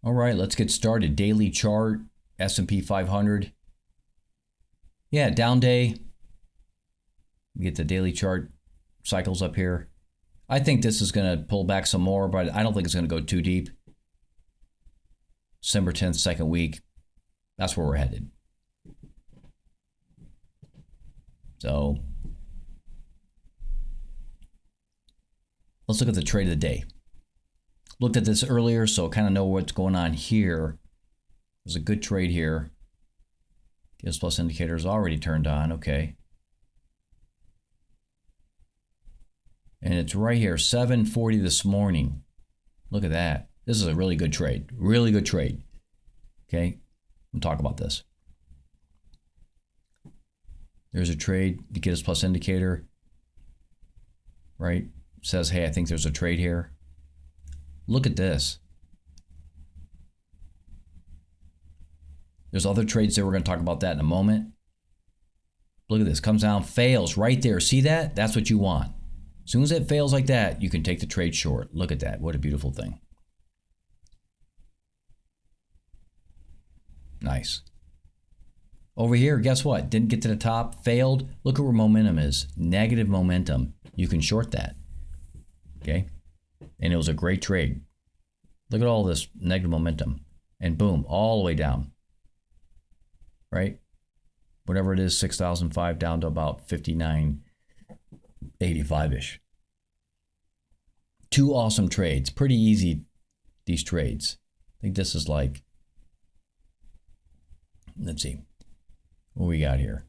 All right, let's get started. Daily chart, S&P 500. Yeah, down day. We get the daily chart cycles up here. I think this is going to pull back some more, but I don't think it's going to go too deep. December 10th, second week. That's where we're headed. So let's look at the trade of the day. Looked at this earlier, so kind of know what's going on here. There's a good trade here. GIVS Plus indicator is already turned on. Okay. And it's right here, 7:40 this morning. Look at that. This is a really good trade. Really good trade. Okay. We'll talk about this. There's a trade, the GIVS Plus indicator, right? Says, hey, I think there's a trade here. Look at this. There's other trades there. We're going to talk about that in a moment. Look at this. Comes down, fails right there. See that? That's what you want. As soon as it fails like that, you can take the trade short. Look at that. What a beautiful thing. Nice. Over here, guess what? Didn't get to the top, failed. Look at where momentum is. Negative momentum. You can short that. Okay? And it was a great trade. Look at all this negative momentum. And boom, all the way down. Right? Whatever it is, 6,005 down to about 59.85-ish. Two awesome trades. Pretty easy, these trades. I think this is like, let's see. What we got here?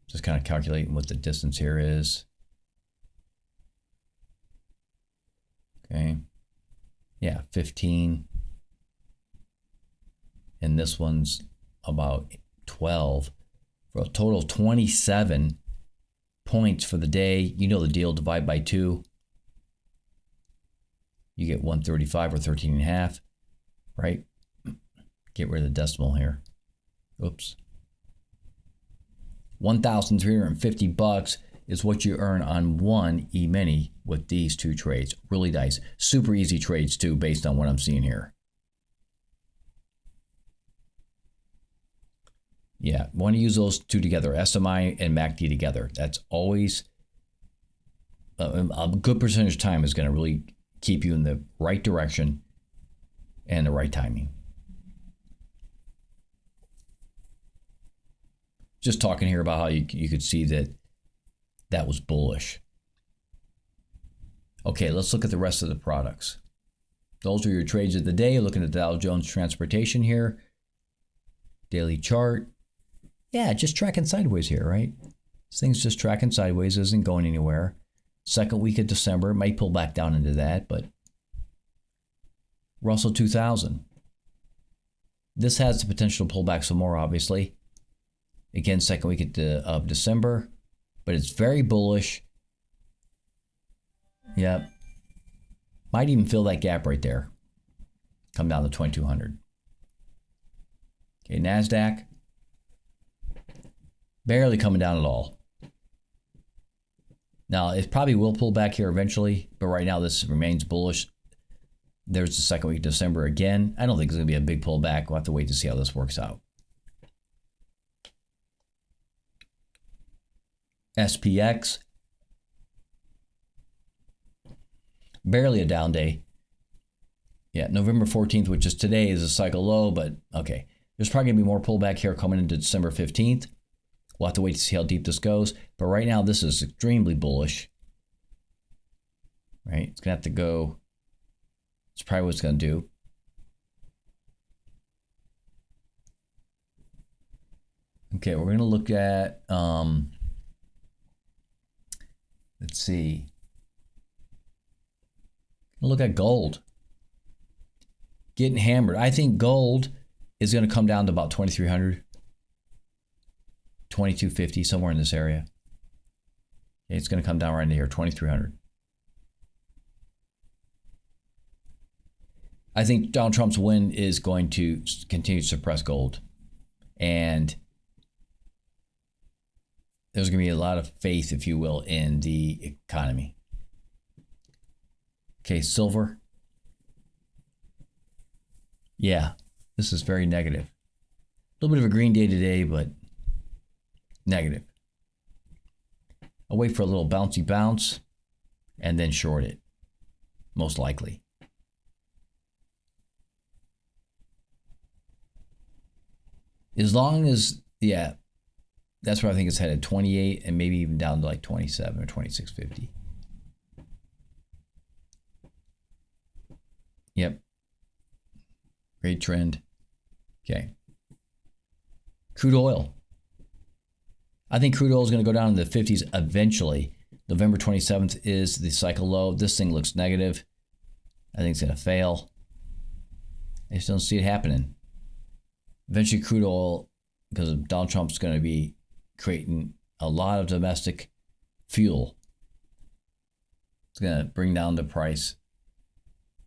Just kind of calculating what the distance here is. Okay. Yeah, 15. And this one's about 12. For a total of 27 points for the day. You know the deal, divide by 2. You get 135 or 13.5. Right? Get rid of the decimal here. Oops. $1,350 is what you earn on one E-mini with these two trades. Really nice. Super easy trades too, based on what I'm seeing here. Yeah, want to use those two together, SMI and MACD together. That's always a good percentage of time is going to really keep you in the right direction and the right timing. Just talking here about how you could see that was bullish. Okay, let's look at the rest of the products. Those are your trades of the day. Looking at the Dow Jones Transportation here. Daily chart. Yeah, just tracking sideways here, right? This thing's just tracking sideways, isn't going anywhere. Second week of December, it might pull back down into that, but Russell 2000. This has the potential to pull back some more, obviously. Again, second week of December, but it's very bullish. Yep. Might even fill that gap right there. Come down to 2200. Okay, NASDAQ. Barely coming down at all. Now, it probably will pull back here eventually, but right now this remains bullish. There's the second week of December again. I don't think it's going to be a big pullback. We'll have to wait to see how this works out. SPX. Barely a down day. Yeah, November 14th, which is today, is a cycle low, but okay. There's probably going to be more pullback here coming into December 15th. We'll have to wait to see how deep this goes. But right now, this is extremely bullish. Right? It's going to have to go. It's probably what it's going to do. Okay, we're going to look at, let's see. We'll look at gold. Getting hammered. I think gold is going to come down to about 2,300, 2,250, somewhere in this area. Okay, it's going to come down right into here, 2,300. I think Donald Trump's win is going to continue to suppress gold. And there's going to be a lot of faith, if you will, in the economy. Okay, silver. Yeah, this is very negative. A little bit of a green day today, but negative. I'll wait for a little bouncy bounce and then short it, most likely. As long as, yeah, that's where I think it's headed, 28 and maybe even down to like 27 or 26.50. Yep. Great trend. Okay. Crude oil. I think crude oil is going to go down in the 50s eventually. November 27th is the cycle low. This thing looks negative. I think it's going to fail. I just don't see it happening. Eventually crude oil, because Donald Trump's going to be creating a lot of domestic fuel, it's going to bring down the price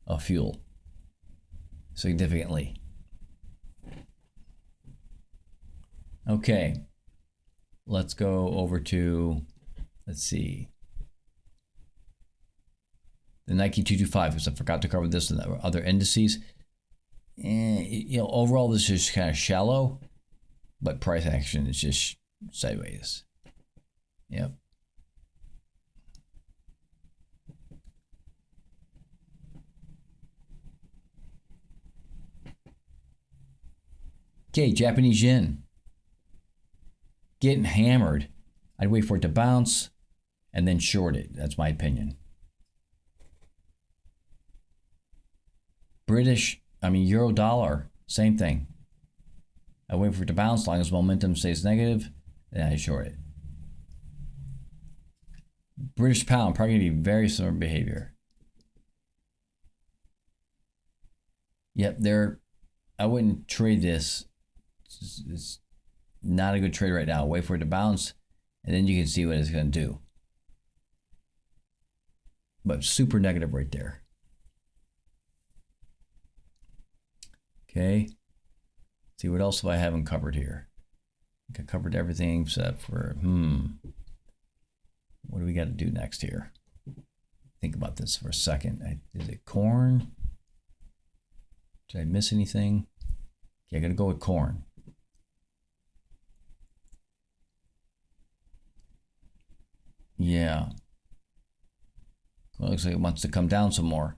of fuel significantly. Okay, let's go over to, let's see, the Nike 225, because I forgot to cover this and other indices. And, you know, overall this is kind of shallow, but price action is just sideways. Yep. Okay, Japanese yen. Getting hammered. I'd wait for it to bounce and then short it. That's my opinion. Euro dollar, same thing. I wait for it to bounce, as long as momentum stays negative, then I short it. British pound, probably going to be very similar behavior. Yep, I wouldn't trade this. It's not a good trade right now. Wait for it to bounce, and then you can see what it's going to do. But super negative right there. Okay. See what else have I haven't covered here? I think I covered everything except for what do we got to do next here? Think about this for a second. Is it corn? Did I miss anything? Okay, I'm gonna go with corn. Yeah. Well, it looks like it wants to come down some more.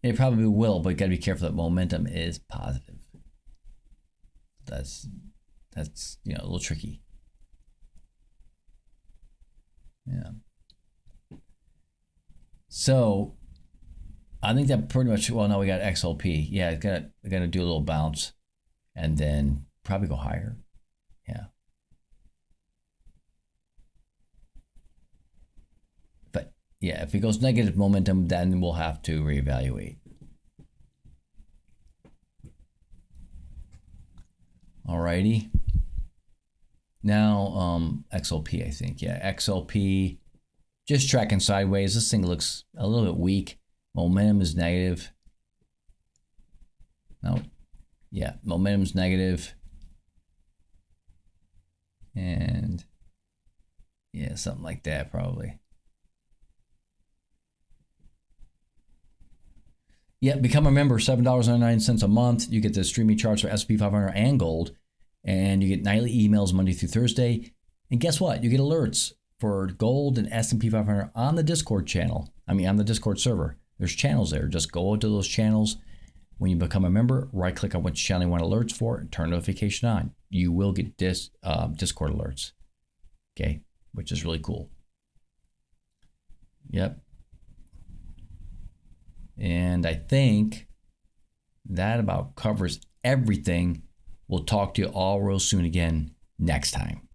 It probably will, but you gotta be careful that momentum is positive. That's a little tricky. Yeah. So I think that pretty much, well, now we got XLP. Yeah, it's gotta do a little bounce and then probably go higher. Yeah. But yeah, if it goes negative momentum, then we'll have to reevaluate. Alrighty. Now, XLP, I think. Yeah, XLP just tracking sideways. This thing looks a little bit weak. Momentum is negative. No. Yeah, momentum's negative. And yeah, something like that probably. Yeah, become a member, $7.99 a month. You get the streaming charts for S&P 500 and gold. And you get nightly emails Monday through Thursday. And guess what? You get alerts for gold and S&P 500 on the Discord channel. On the Discord server. There's channels there. Just go to those channels. When you become a member, right click on which channel you want alerts for and turn notification on. You will get Discord alerts. Okay, which is really cool. Yep. And I think that about covers everything. We'll talk to you all real soon again next time.